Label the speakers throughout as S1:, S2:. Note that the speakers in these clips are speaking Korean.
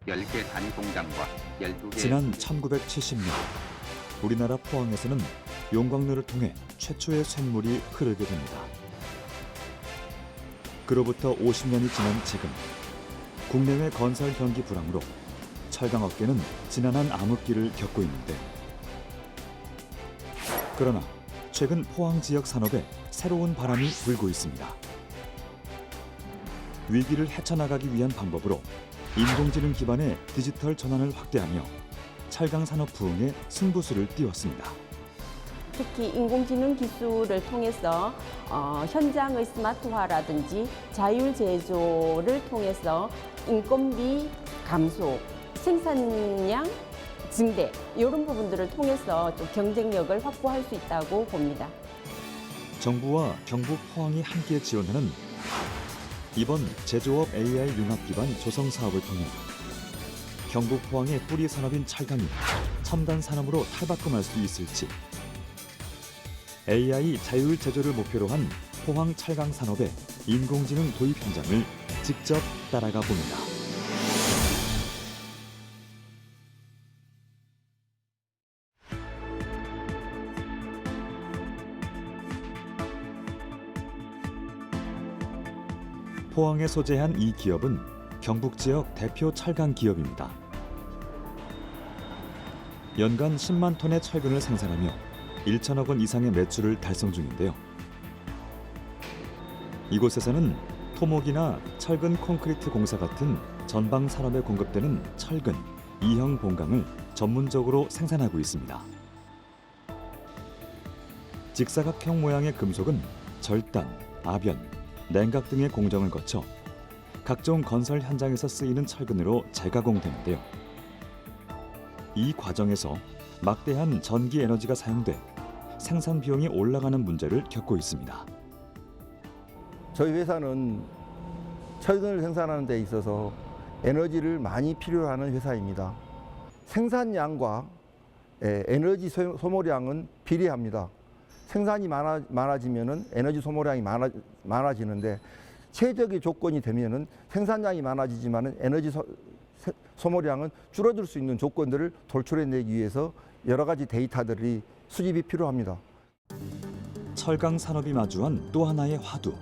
S1: 10개 단위 공장과 12개
S2: 지난 1970년 우리나라 포항에서는 용광로를 통해 최초의 쇳물이 흐르게 됩니다. 그로부터 50년이 지난 지금 국내외 건설 경기 불황으로 철강업계는 지난한 암흑기를 겪고 있는데, 그러나 최근 포항 지역 산업에 새로운 바람이 불고 있습니다. 위기를 헤쳐나가기 위한 방법으로 인공지능 기반의 디지털 전환을 확대하며 철강 산업 부흥에 승부수를 띄웠습니다.
S3: 특히 인공지능 기술을 통해서 현장의 스마트화라든지 자율 제조를 통해서 인건비 감소, 생산량 증대 이런 부분들을 통해서 좀 경쟁력을 확보할 수 있다고 봅니다.
S2: 정부와 경북 포항이 함께 지원하는 이번 제조업 AI 융합 기반 조성 사업을 통해 경북 포항의 뿌리 산업인 철강이 첨단 산업으로 탈바꿈할 수 있을지, AI 자율 제조를 목표로 한 포항 철강 산업의 인공지능 도입 현장을 직접 따라가 봅니다. 포항에 소재한 이 기업은 경북 지역 대표 철강 기업입니다. 연간 10만 톤의 철근을 생산하며 1천억 원 이상의 매출을 달성 중인데요. 이곳에서는 토목이나 철근 콘크리트 공사 같은 전방 산업에 공급되는 철근, 이형 공강을 전문적으로 생산하고 있습니다. 직사각형 모양의 금속은 절단, 아변, 냉각 등의 공정을 거쳐 각종 건설 현장에서 쓰이는 철근으로 재가공되는데요. 이 과정에서 막대한 전기 에너지가 사용돼 생산 비용이 올라가는 문제를 겪고 있습니다.
S4: 저희 회사는 철근을 생산하는 데 있어서 에너지를 많이 필요로 하는 회사입니다. 생산량과 에너지 소모량은 비례합니다. 생산이 많아지면 에너지 소모량이 많아지는데, 최적의 조건이 되면 생산량이 많아지지만 에너지 소모량은 줄어들 수 있는 조건들을 돌출해내기 위해서 여러 가지 데이터들이 수집이 필요합니다.
S2: 철강 산업이 마주한 또 하나의 화두,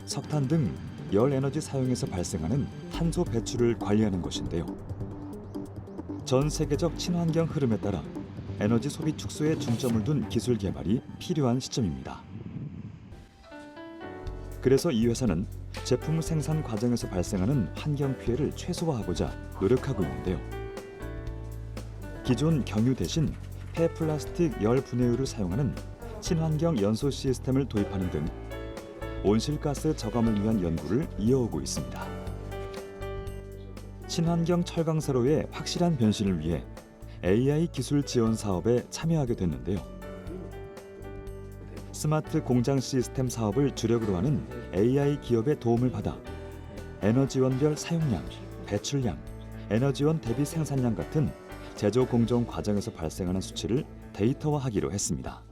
S2: 석탄 등 열 에너지 사용에서 발생하는 탄소 배출을 관리하는 것인데요. 전 세계적 친환경 흐름에 따라 에너지 소비 축소에 중점을 둔 기술 개발이 필요한 시점입니다. 그래서 이 회사는 제품 생산 과정에서 발생하는 환경 피해를 최소화하고자 노력하고 있는데요. 기존 경유 대신 폐플라스틱 열 분해유를 사용하는 친환경 연소 시스템을 도입하는 등 온실가스 저감을 위한 연구를 이어오고 있습니다. 친환경 철강사로의 확실한 변신을 위해 AI 기술 지원 사업에 참여하게 됐는데요. 스마트 공장 시스템 사업을 주력으로 하는 AI 기업의 도움을 받아 에너지원별 사용량, 배출량, 에너지원 대비 생산량 같은 제조 공정 과정에서 발생하는 수치를 데이터화하기로 했습니다.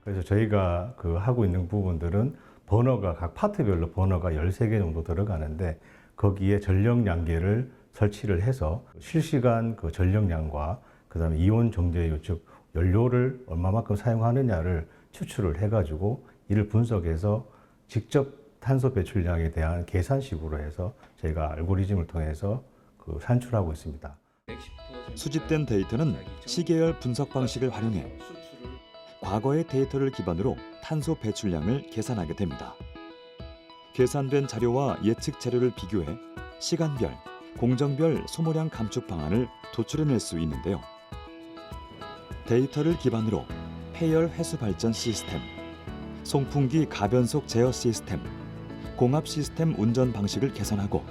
S5: 그래서 저희가 하고 있는 부분들은 버너가 각 파트별로 버너가 13개 정도 들어가는데, 거기에 전력량계를 설치를 해서 실시간 그 전력량과 그다음에 이온 정제유, 즉 연료를 얼마만큼 사용하느냐를 추출을 해가지고 이를 분석해서 직접 탄소 배출량에 대한 계산식으로 해서 저희가 알고리즘을 통해서 산출하고 있습니다.
S2: 수집된 데이터는 시계열 분석 방식을 활용해 과거의 데이터를 기반으로 탄소 배출량을 계산하게 됩니다. 계산된 자료와 예측 자료를 비교해 시간별, 공정별 소모량 감축 방안을 도출해낼 수 있는데요. 데이터를 기반으로 폐열 회수 발전 시스템, 송풍기 가변속 제어 시스템, 공합 시스템 운전 방식을 개선하고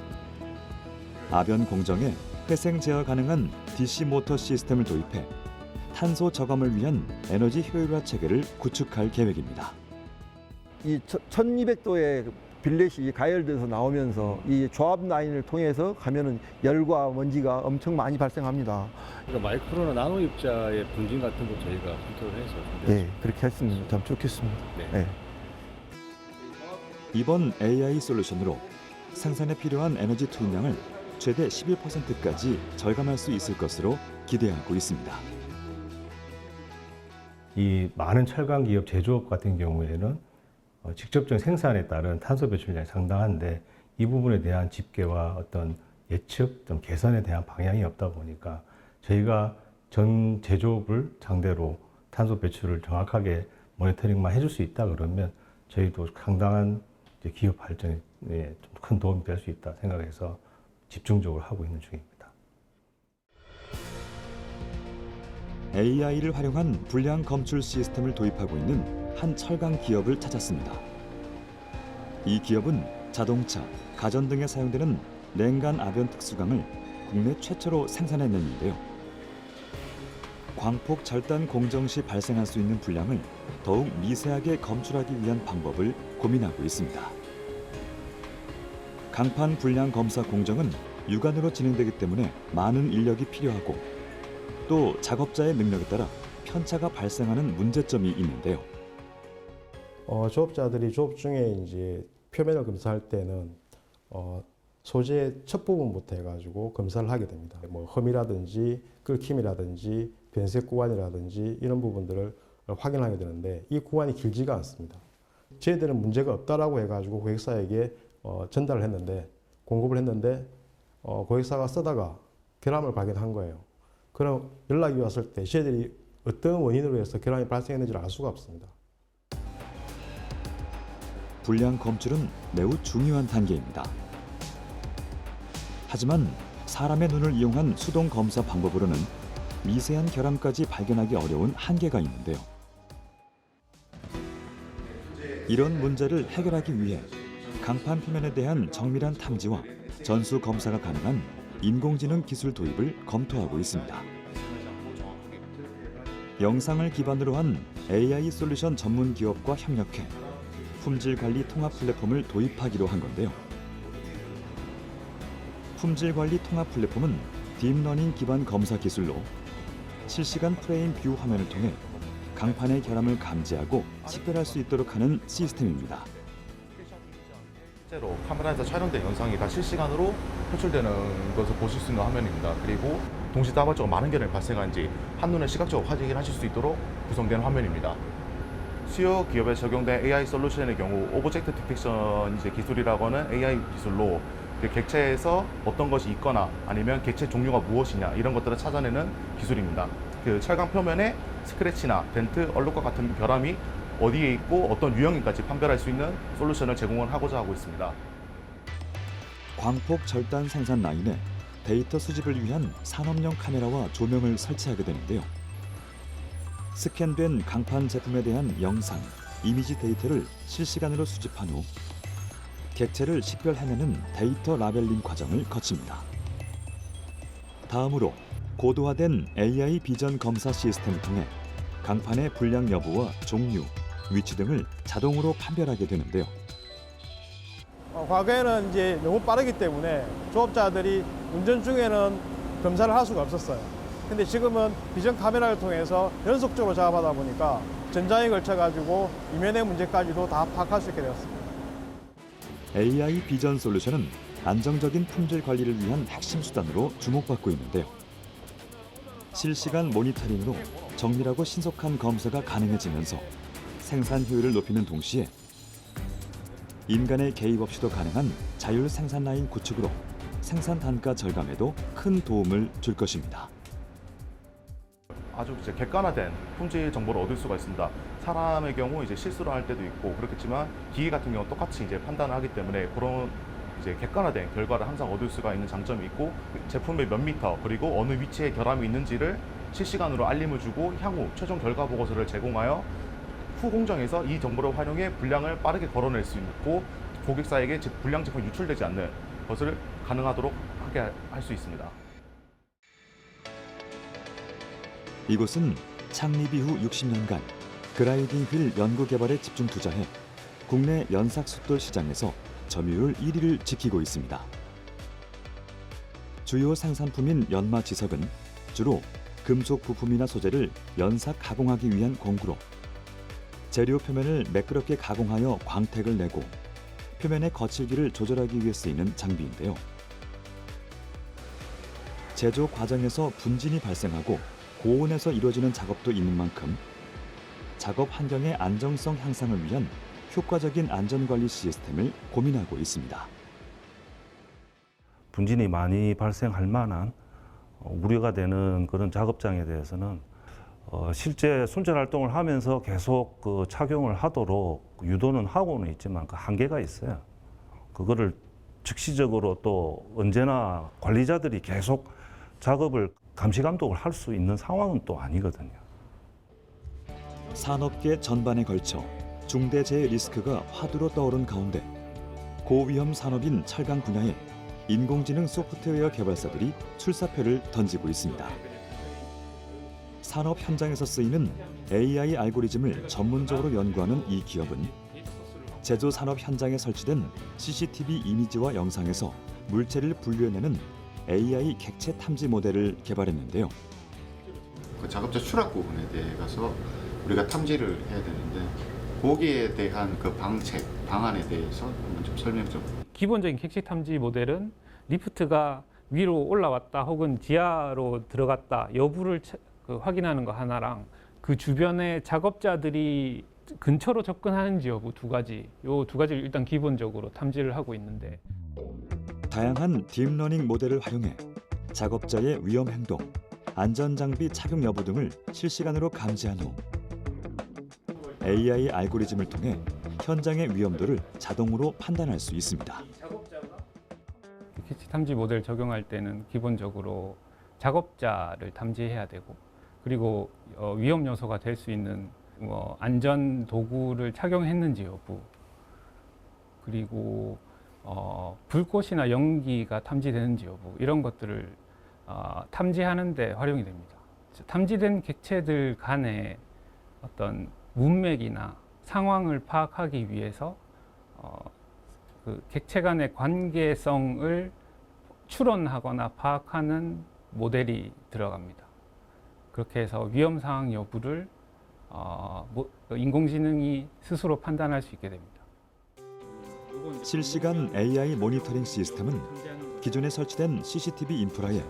S2: 아변 공정에 회생 제어 가능한 DC 모터 시스템을 도입해 탄소 저감을 위한 에너지 효율화 체계를 구축할 계획입니다.
S4: 이 1200도의 빌렛이 가열돼서 나오면서 이 조합 라인을 통해서 가면은 열과 먼지가 엄청 많이 발생합니다.
S6: 그러니까 마이크로나 나노 입자의 분진 같은 거 저희가 컨트롤해서 준비했습니다.
S4: 네, 그렇게 했으면 참 좋겠습니다.
S6: 네.
S4: 네.
S2: 이번 AI 솔루션으로 생산에 필요한 에너지 투입량을 최대 11%까지 절감할 수 있을 것으로 기대하고 있습니다.
S5: 이 많은 철강 기업 제조업 같은 경우에는 직접적인 생산에 따른 탄소 배출량이 상당한데 이 부분에 대한 집계와 어떤 예측, 좀 개선에 대한 방향이 없다 보니까 저희가 전 제조업을 상대로 탄소 배출을 정확하게 모니터링만 해줄 수 있다 그러면 저희도 상당한 기업 발전에 좀 큰 도움이 될 수 있다 생각해서 집중적으로 하고 있는 중입니다.
S2: AI를 활용한 불량 검출 시스템을 도입하고 있는 한 철강 기업을 찾았습니다. 이 기업은 자동차, 가전 등에 사용되는 냉간 아변 특수강을 국내 최초로 생산해냈는데요. 광폭 절단 공정 시 발생할 수 있는 불량을 더욱 미세하게 검출하기 위한 방법을 고민하고 있습니다. 강판 불량 검사 공정은 육안으로 진행되기 때문에 많은 인력이 필요하고 또 작업자의 능력에 따라 편차가 발생하는 문제점이 있는데요.
S7: 조업자들이 조업 중에 이제 표면을 검사할 때는 소재 첫 부분부터 해가지고 검사를 하게 됩니다. 뭐 흠이라든지 끓김이라든지 변색 구간이라든지 이런 부분들을 확인하게 되는데 이 구간이 길지가 않습니다. 저희들은 문제가 없다라고 해가지고 고객사에게 전달을 했는데 공급을 했는데 고객사가 쓰다가 결함을 발견한 거예요. 그럼 연락이 왔을 때 저희들이 어떤 원인으로 해서 결함이 발생했는지를 알 수가 없습니다.
S2: 불량 검출은 매우 중요한 단계입니다. 하지만 사람의 눈을 이용한 수동 검사 방법으로는 미세한 결함까지 발견하기 어려운 한계가 있는데요. 이런 문제를 해결하기 위해 강판 표면에 대한 정밀한 탐지와 전수 검사가 가능한 인공지능 기술 도입을 검토하고 있습니다. 영상을 기반으로 한 AI 솔루션 전문 기업과 협력해 품질 관리 통합 플랫폼을 도입하기로 한 건데요. 품질 관리 통합 플랫폼은 딥러닝 기반 검사 기술로 실시간 프레임 뷰 화면을 통해 강판의 결함을 감지하고 식별할 수 있도록 하는 시스템입니다.
S8: 실제로 카메라에서 촬영된 영상이 다 실시간으로 표출되는 것을 보실 수 있는 화면입니다. 그리고 동시다발적으로 많은 결함이 발생한지 한눈에 시각적으로 확인을 하실 수 있도록 구성된 화면입니다. 수요 기업에 적용된 AI 솔루션의 경우 오브젝트 디텍션 기술이라고 하는 AI 기술로 객체에서 어떤 것이 있거나 아니면 객체 종류가 무엇이냐 이런 것들을 찾아내는 기술입니다. 그 철강 표면에 스크래치나 덴트, 얼룩과 같은 결함이 어디에 있고 어떤 유형인까지 판별할 수 있는 솔루션을 제공을 하고자 하고 있습니다.
S2: 광폭 절단 생산 라인에 데이터 수집을 위한 산업용 카메라와 조명을 설치하게 되는데요. 스캔된 강판 제품에 대한 영상, 이미지 데이터를 실시간으로 수집한 후 객체를 식별해내는 데이터 라벨링 과정을 거칩니다. 다음으로 고도화된 AI 비전 검사 시스템을 통해 강판의 불량 여부와 종류, 위치 등을 자동으로 판별하게 되는데요.
S7: 과거에는 이제 너무 빠르기 때문에 조업자들이 운전 중에는 검사를 할 수가 없었어요. 근데 지금은 비전 카메라를 통해서 연속적으로 작업하다 보니까 전장에 걸쳐가지고 이면의 문제까지도 다 파악할 수 있게 되었습니다.
S2: AI 비전 솔루션은 안정적인 품질 관리를 위한 핵심 수단으로 주목받고 있는데요. 실시간 모니터링으로 정밀하고 신속한 검사가 가능해지면서 생산 효율을 높이는 동시에 인간의 개입 없이도 가능한 자율 생산 라인 구축으로 생산 단가 절감에도 큰 도움을 줄 것입니다.
S8: 아주 객관화된 품질 정보를 얻을 수가 있습니다. 사람의 경우 실수를 할 때도 있고 그렇겠지만 기계 같은 경우 똑같이 판단을 하기 때문에 그런 객관화된 결과를 항상 얻을 수가 있는 장점이 있고 제품의 몇 미터 그리고 어느 위치에 결함이 있는지를 실시간으로 알림을 주고 향후 최종 결과 보고서를 제공하여 후 공정에서 이 정보를 활용해 불량을 빠르게 걸어낼 수 있고 고객사에게 불량 제품이 유출되지 않는 것을 가능하도록 하게 할 수 있습니다.
S2: 이곳은 창립 이후 60년간 그라이딩 휠 연구 개발에 집중 투자해 국내 연삭 숫돌 시장에서 점유율 1위를 지키고 있습니다. 주요 생산품인 연마 지석은 주로 금속 부품이나 소재를 연삭 가공하기 위한 공구로 재료 표면을 매끄럽게 가공하여 광택을 내고 표면의 거칠기를 조절하기 위해 쓰이는 장비인데요. 제조 과정에서 분진이 발생하고 고온에서 이루어지는 작업도 있는 만큼 작업 환경의 안정성 향상을 위한 효과적인 안전관리 시스템을 고민하고 있습니다.
S5: 분진이 많이 발생할 만한 우려가 되는 그런 작업장에 대해서는 실제 순찰 활동을 하면서 계속 그 착용을 하도록 유도는 하고는 있지만 그 한계가 있어요. 그거를 즉시적으로 또 언제나 관리자들이 계속 작업을 감시 감독을 할 수 있는 상황은 또 아니거든요.
S2: 산업계 전반에 걸쳐 중대재해 리스크가 화두로 떠오른 가운데 고위험 산업인 철강 분야에 인공지능 소프트웨어 개발사들이 출사표를 던지고 있습니다. 산업 현장에서 쓰이는 AI 알고리즘을 전문적으로 연구하는 이 기업은 제조 산업 현장에 설치된 CCTV 이미지와 영상에서 물체를 분류해내는 AI 객체 탐지 모델을 개발했는데요.
S9: 그 작업자 추락 부분에 대해서 우리가 탐지를 해야 되는데 거기에 대한 그 방안에 대해서 한번 좀 설명 좀.
S10: 기본적인 객체 탐지 모델은 리프트가 위로 올라왔다 혹은 지하로 들어갔다 여부를 확인하는 거 하나랑 그 주변에 작업자들이 근처로 접근하는지 여부 요 두 가지를 일단 기본적으로 탐지를 하고 있는데
S2: 다양한 딥러닝 모델을 활용해 작업자의 위험 행동, 안전장비 착용 여부 등을 실시간으로 감지한 후 AI 알고리즘을 통해 현장의 위험도를 자동으로 판단할 수 있습니다.
S10: 객체 탐지 모델 적용할 때는 기본적으로 작업자를 탐지해야 되고 그리고 위험 요소가 될 수 있는 안전 도구를 착용했는지 여부 그리고 불꽃이나 연기가 탐지되는지 여부 이런 것들을 탐지하는 데 활용이 됩니다. 탐지된 객체들 간의 어떤 문맥이나 상황을 파악하기 위해서 그 객체 간의 관계성을 추론하거나 파악하는 모델이 들어갑니다. 그렇게 해서 위험 상황 여부를 인공지능이 스스로 판단할 수 있게 됩니다.
S2: 실시간 AI 모니터링 시스템은 기존에 설치된 CCTV 인프라에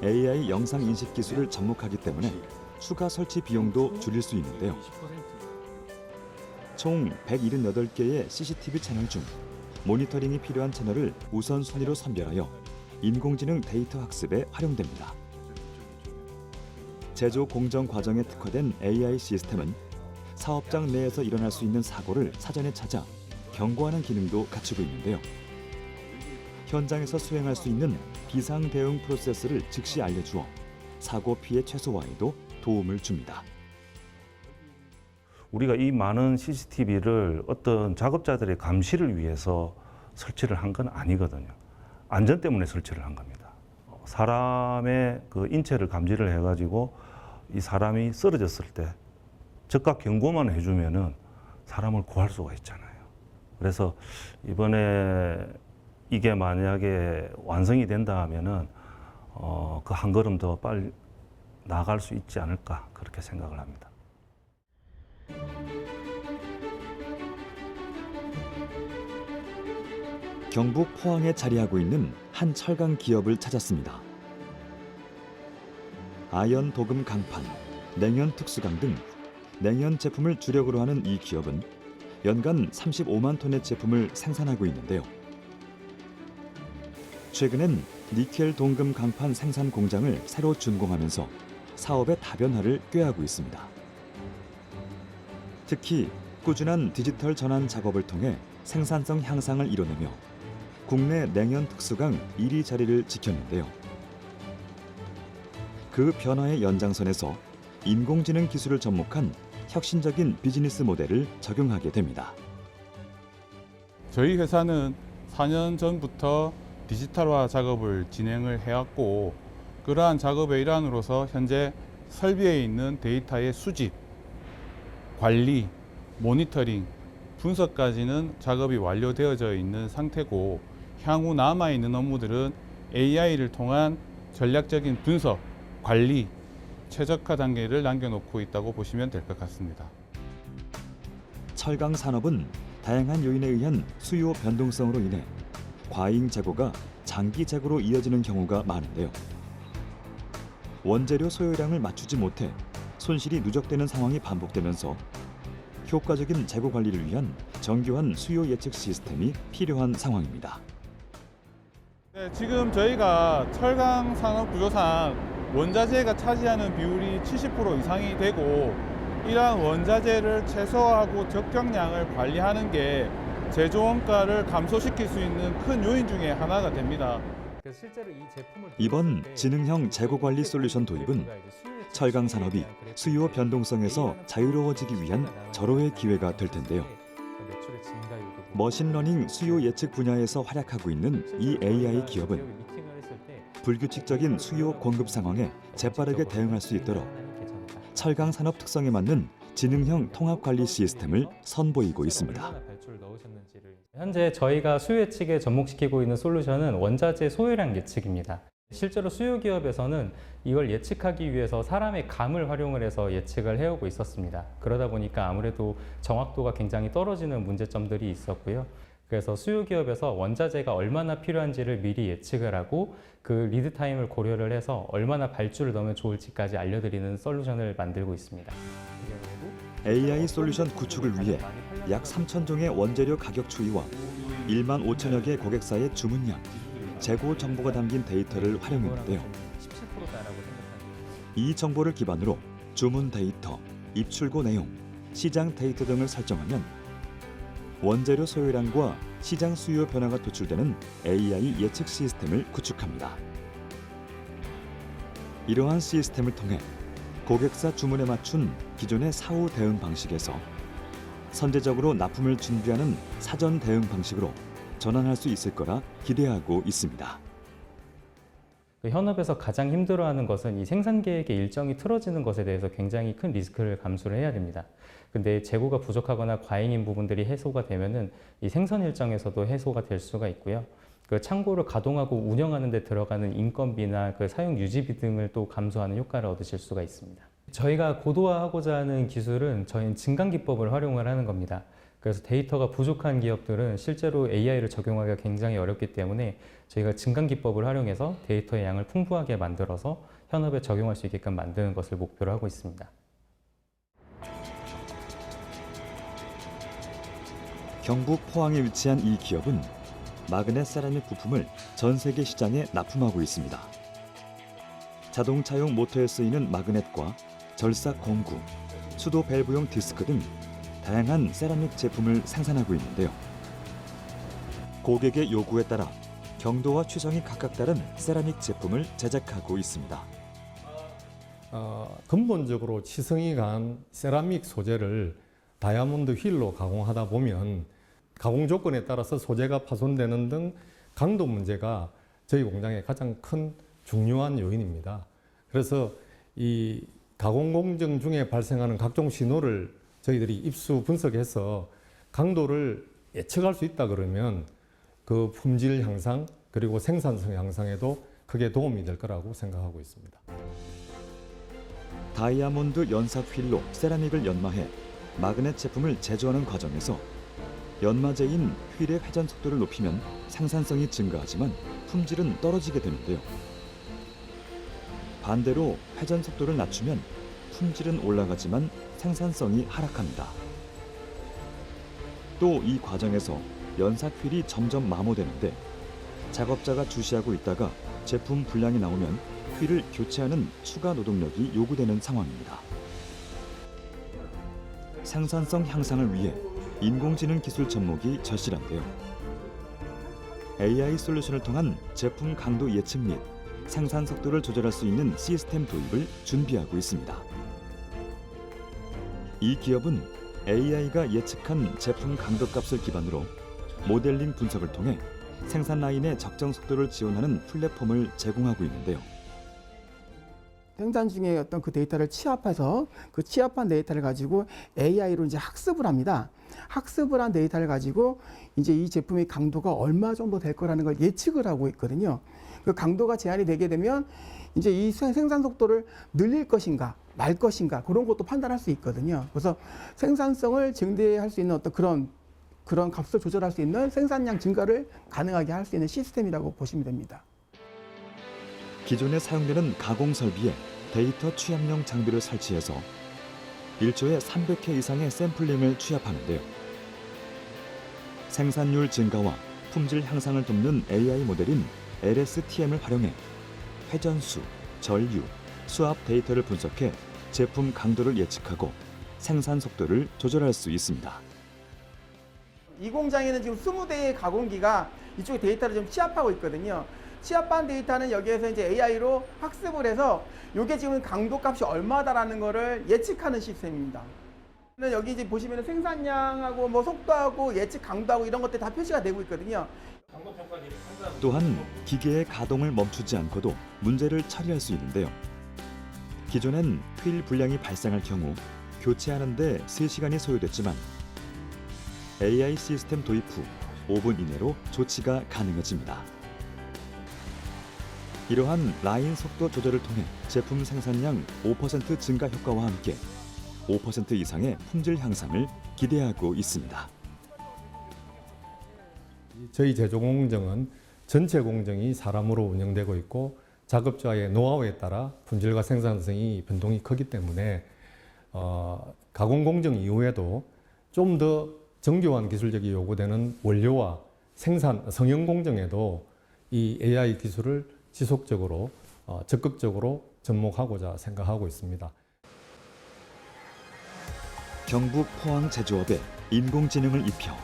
S2: AI 영상 인식 기술을 접목하기 때문에 추가 설치 비용도 줄일 수 있는데요. 총 178개의 CCTV 채널 중 모니터링이 필요한 채널을 우선순위로 선별하여 인공지능 데이터 학습에 활용됩니다. 제조 공정 과정에 특화된 AI 시스템은 사업장 내에서 일어날 수 있는 사고를 사전에 찾아 경고하는 기능도 갖추고 있는데요. 현장에서 수행할 수 있는 비상 대응 프로세스를 즉시 알려주어 사고 피해 최소화에도 도움을 줍니다.
S5: 우리가 이 많은 CCTV를 어떤 작업자들의 감시를 위해서 설치를 한 건 아니거든요. 안전 때문에 설치를 한 겁니다. 사람의 그 인체를 감지를 해가지고 이 사람이 쓰러졌을 때 즉각 경고만 해주면은 사람을 구할 수가 있잖아요. 그래서 이번에 이게 만약에 완성이 된다 하면은 그 한 걸음 더 빨리 나아갈 수 있지 않을까 그렇게 생각을 합니다.
S2: 경북 포항에 자리하고 있는 한 철강 기업을 찾았습니다. 아연 도금 강판, 냉연 특수강 등 냉연 제품을 주력으로 하는 이 기업은 연간 35만 톤의 제품을 생산하고 있는데요. 최근엔 니켈 동금 강판 생산 공장을 새로 준공하면서 사업의 다변화를 꾀하고 있습니다. 특히 꾸준한 디지털 전환 작업을 통해 생산성 향상을 이뤄내며 국내 냉연 특수강 1위 자리를 지켰는데요. 그 변화의 연장선에서 인공지능 기술을 접목한 혁신적인 비즈니스 모델을 적용하게 됩니다.
S11: 저희 회사는 4년 전부터 디지털화 작업을 진행을 해왔고 그러한 작업의 일환으로서 현재 설비에 있는 데이터의 수집, 관리, 모니터링, 분석까지는 작업이 완료되어져 있는 상태고 향후 남아있는 업무들은 AI를 통한 전략적인 분석, 관리, 최적화 단계를 남겨놓고 있다고 보시면 될 것 같습니다.
S2: 철강 산업은 다양한 요인에 의한 수요 변동성으로 인해 과잉 재고가 장기 재고로 이어지는 경우가 많은데요. 원재료 소요량을 맞추지 못해 손실이 누적되는 상황이 반복되면서 효과적인 재고 관리를 위한 정교한 수요 예측 시스템이 필요한 상황입니다.
S11: 네, 지금 저희가 철강 산업 구조상 원자재가 차지하는 비율이 70% 이상이 되고 이러한 원자재를 최소화하고 적정량을 관리하는 게 제조 원가를 감소시킬 수 있는 큰 요인 중에 하나가 됩니다.
S2: 이번 지능형 재고 관리 솔루션 도입은 철강 산업이 수요 변동성에서 자유로워지기 위한 절호의 기회가 될 텐데요. 머신러닝 수요 예측 분야에서 활약하고 있는 이 AI 기업은 불규칙적인 수요 공급 상황에 재빠르게 대응할 수 있도록 철강 산업 특성에 맞는 지능형 통합 관리 시스템을 선보이고 있습니다.
S12: 현재 저희가 수요 예측에 접목시키고 있는 솔루션은 원자재 소요량 예측입니다. 실제로 수요 기업에서는 이걸 예측하기 위해서 사람의 감을 활용을 해서 예측을 해오고 있었습니다. 그러다 보니까 아무래도 정확도가 굉장히 떨어지는 문제점들이 있었고요. 그래서 수요 기업에서 원자재가 얼마나 필요한지를 미리 예측을 하고 그 리드 타임을 고려를 해서 얼마나 발주를 넣으면 좋을지까지 알려드리는 솔루션을 만들고 있습니다.
S2: AI 솔루션 구축을 위해 약 3,000종의 원재료 가격 추이와 1만 5천여 개 고객사의 주문량, 재고 정보가 담긴 데이터를 활용했는데요. 이 정보를 기반으로 주문 데이터, 입출고 내용, 시장 데이터 등을 설정하면 원재료 소요량과 시장 수요 변화가 도출되는 AI 예측 시스템을 구축합니다. 이러한 시스템을 통해 고객사 주문에 맞춘 기존의 사후 대응 방식에서 선제적으로 납품을 준비하는 사전 대응 방식으로 전환할 수 있을 거라 기대하고 있습니다.
S12: 현업에서 가장 힘들어하는 것은 이 생산 계획의 일정이 틀어지는 것에 대해서 굉장히 큰 리스크를 감수를 해야 됩니다. 근데 재고가 부족하거나 과잉인 부분들이 해소가 되면은 이 생산 일정에서도 해소가 될 수가 있고요. 그 창고를 가동하고 운영하는 데 들어가는 인건비나 그 사용 유지비 등을 또 감소하는 효과를 얻으실 수가 있습니다. 저희가 고도화하고자 하는 기술은 저희는 증강기법을 활용을 하는 겁니다. 그래서 데이터가 부족한 기업들은 실제로 AI를 적용하기가 굉장히 어렵기 때문에 저희가 증강기법을 활용해서 데이터의 양을 풍부하게 만들어서 현업에 적용할 수 있게끔 만드는 것을 목표로 하고 있습니다.
S2: 경북 포항에 위치한 이 기업은 마그넷 세라믹 부품을 전 세계 시장에 납품하고 있습니다. 자동차용 모터에 쓰이는 마그넷과 절삭 공구, 수도 밸브용 디스크 등 다양한 세라믹 제품을 생산하고 있는데요. 고객의 요구에 따라 경도와 취성이 각각 다른 세라믹 제품을 제작하고 있습니다.
S13: 근본적으로 취성이 강한 세라믹 소재를 다이아몬드 휠로 가공하다 보면 가공 조건에 따라서 소재가 파손되는 등 강도 문제가 저희 공장의 가장 큰 중요한 요인입니다. 그래서 이 가공 공정 중에 발생하는 각종 신호를 저희들이 입수 분석해서 강도를 예측할 수 있다 그러면 그 품질 향상 그리고 생산성 향상에도 크게 도움이 될 거라고 생각하고 있습니다.
S2: 다이아몬드 연삭 휠로 세라믹을 연마해 마그넷 제품을 제조하는 과정에서 연마제인 휠의 회전 속도를 높이면 생산성이 증가하지만 품질은 떨어지게 되는데요. 반대로 회전 속도를 낮추면 품질은 올라가지만 생산성이 하락합니다. 또 이 과정에서 연삭 휠이 점점 마모되는데 작업자가 주시하고 있다가 제품 불량이 나오면 휠을 교체하는 추가 노동력이 요구되는 상황입니다. 생산성 향상을 위해 인공지능 기술 접목이 절실한데요. AI 솔루션을 통한 제품 강도 예측 및 생산 속도를 조절할 수 있는 시스템 도입을 준비하고 있습니다. 이 기업은 AI가 예측한 제품 강도 값을 기반으로 모델링 분석을 통해 생산 라인의 적정 속도를 지원하는 플랫폼을 제공하고 있는데요.
S14: 생산 중에 어떤 그 데이터를 취합해서 그 취합한 데이터를 가지고 AI로 이제 학습을 합니다. 학습을 한 데이터를 가지고 이제 이 제품의 강도가 얼마 정도 될 거라는 걸 예측을 하고 있거든요. 그 강도가 제한이 되게 되면 이제 이 생산 속도를 늘릴 것인가 말 것인가 그런 것도 판단할 수 있거든요. 그래서 생산성을 증대할 수 있는 어떤 그런 그런 값을 조절할 수 있는 생산량 증가를 가능하게 할 수 있는 시스템이라고 보시면 됩니다.
S2: 기존에 사용되는 가공 설비에 데이터 취합용 장비를 설치해서 1초에 300회 이상의 샘플링을 취합하는데요. 생산율 증가와 품질 향상을 돕는 AI 모델인 LSTM을 활용해 회전수, 전류, 수압 데이터를 분석해 제품 강도를 예측하고 생산 속도를 조절할 수 있습니다.
S14: 이 공장에는 지금 20대의 가공기가 이쪽에 데이터를 좀 취합하고 있거든요. 취합한 데이터는 여기에서 이제 AI로 학습을 해서 이게 지금 강도 값이 얼마다라는 거를 예측하는 시스템입니다. 여기 이제 보시면 생산량하고 뭐 속도하고 예측 강도하고 이런 것들이 다 표시가 되고 있거든요.
S2: 또한 기계의 가동을 멈추지 않고도 문제를 처리할 수 있는데요. 기존엔 휠 불량이 발생할 경우 교체하는 데 3시간이 소요됐지만 AI 시스템 도입 후 5분 이내로 조치가 가능해집니다. 이러한 라인 속도 조절을 통해 제품 생산량 5% 증가 효과와 함께 5% 이상의 품질 향상을 기대하고 있습니다.
S13: 저희 제조 공정은 전체 공정이 사람으로 운영되고 있고 작업자의 노하우에 따라 품질과 생산성이 변동이 크기 때문에 가공 공정 이후에도 좀 더 정교한 기술력이 요구되는 원료와 생산 성형 공정에도 이 AI 기술을 지속적으로 적극적으로 접목하고자 생각하고 있습니다.
S2: 경북 포항 제조업에 인공지능을 입혀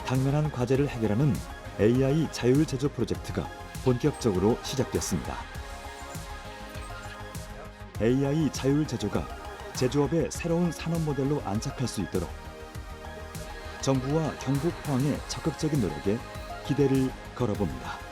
S2: 당면한 과제를 해결하는 AI 자율 제조 프로젝트가 본격적으로 시작됐습니다. AI 자율 제조가 제조업의 새로운 산업 모델로 안착할 수 있도록 정부와 경북 포항의 적극적인 노력에 기대를 걸어봅니다.